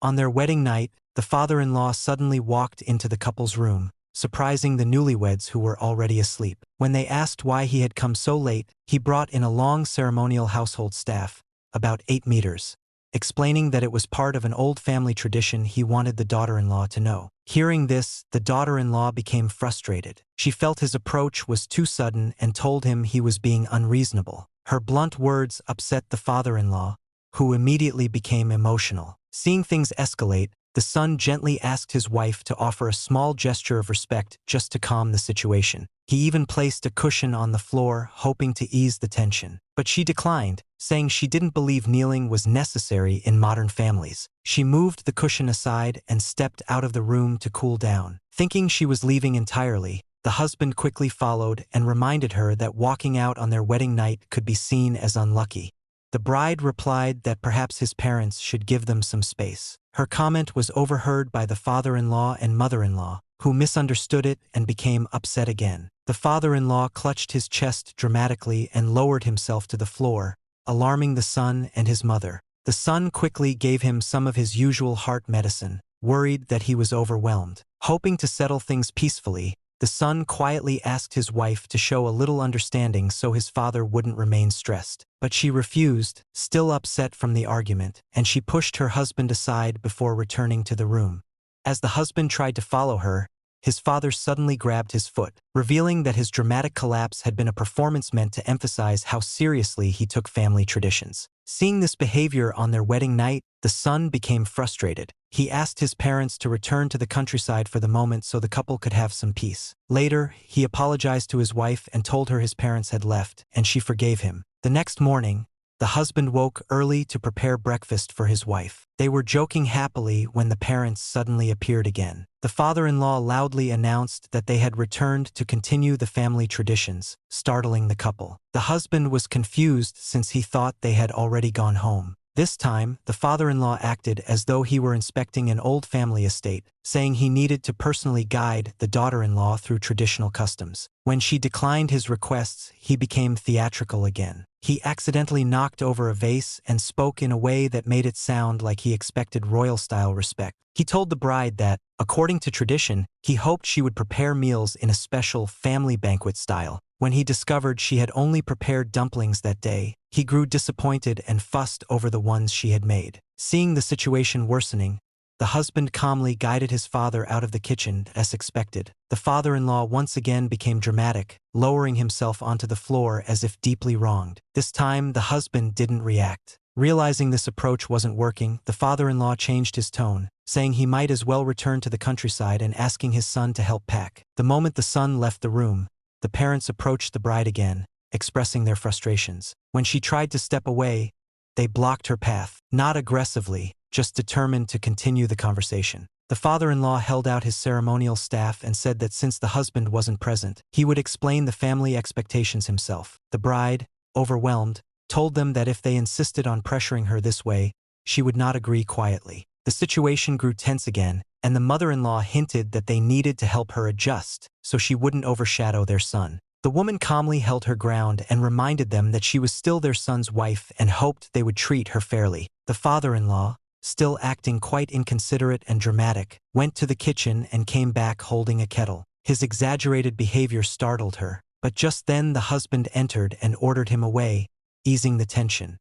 On their wedding night, the father-in-law suddenly walked into the couple's room, surprising the newlyweds who were already asleep. When they asked why he had come so late, he brought in a long ceremonial household staff, about 8 meters, explaining that it was part of an old family tradition he wanted the daughter-in-law to know. Hearing this, the daughter-in-law became frustrated. She felt his approach was too sudden and told him he was being unreasonable. Her blunt words upset the father-in-law, who immediately became emotional. Seeing things escalate, the son gently asked his wife to offer a small gesture of respect just to calm the situation. He even placed a cushion on the floor, hoping to ease the tension. But she declined, saying she didn't believe kneeling was necessary in modern families. She moved the cushion aside and stepped out of the room to cool down. Thinking she was leaving entirely, the husband quickly followed and reminded her that walking out on their wedding night could be seen as unlucky. The bride replied that perhaps his parents should give them some space. Her comment was overheard by the father-in-law and mother-in-law, who misunderstood it and became upset again. The father-in-law clutched his chest dramatically and lowered himself to the floor, alarming the son and his mother. The son quickly gave him some of his usual heart medicine, worried that he was overwhelmed. Hoping to settle things peacefully, the son quietly asked his wife to show a little understanding so his father wouldn't remain stressed. But she refused, still upset from the argument, and she pushed her husband aside before returning to the room. As the husband tried to follow her, his father suddenly grabbed his foot, revealing that his dramatic collapse had been a performance meant to emphasize how seriously he took family traditions. Seeing this behavior on their wedding night, the son became frustrated. He asked his parents to return to the countryside for the moment so the couple could have some peace. Later, he apologized to his wife and told her his parents had left, and she forgave him. The next morning, the husband woke early to prepare breakfast for his wife. They were joking happily when the parents suddenly appeared again. The father-in-law loudly announced that they had returned to continue the family traditions, startling the couple. The husband was confused since he thought they had already gone home. This time, the father-in-law acted as though he were inspecting an old family estate, saying he needed to personally guide the daughter-in-law through traditional customs. When she declined his requests, he became theatrical again. He accidentally knocked over a vase and spoke in a way that made it sound like he expected royal-style respect. He told the bride that, according to tradition, he hoped she would prepare meals in a special family banquet style. When he discovered she had only prepared dumplings that day, he grew disappointed and fussed over the ones she had made. Seeing the situation worsening, the husband calmly guided his father out of the kitchen as expected. The father-in-law once again became dramatic, lowering himself onto the floor as if deeply wronged. This time, the husband didn't react. Realizing this approach wasn't working, the father-in-law changed his tone, saying he might as well return to the countryside and asking his son to help pack. The moment the son left the room, the parents approached the bride again, expressing their frustrations. When she tried to step away, they blocked her path, not aggressively, just determined to continue the conversation. The father-in-law held out his ceremonial staff and said that since the husband wasn't present, he would explain the family expectations himself. The bride, overwhelmed, told them that if they insisted on pressuring her this way, she would not agree quietly. The situation grew tense again, and the mother-in-law hinted that they needed to help her adjust so she wouldn't overshadow their son. The woman calmly held her ground and reminded them that she was still their son's wife and hoped they would treat her fairly. The father-in-law, still acting quite inconsiderate and dramatic, went to the kitchen and came back holding a kettle. His exaggerated behavior startled her, but just then the husband entered and ordered him away, easing the tension.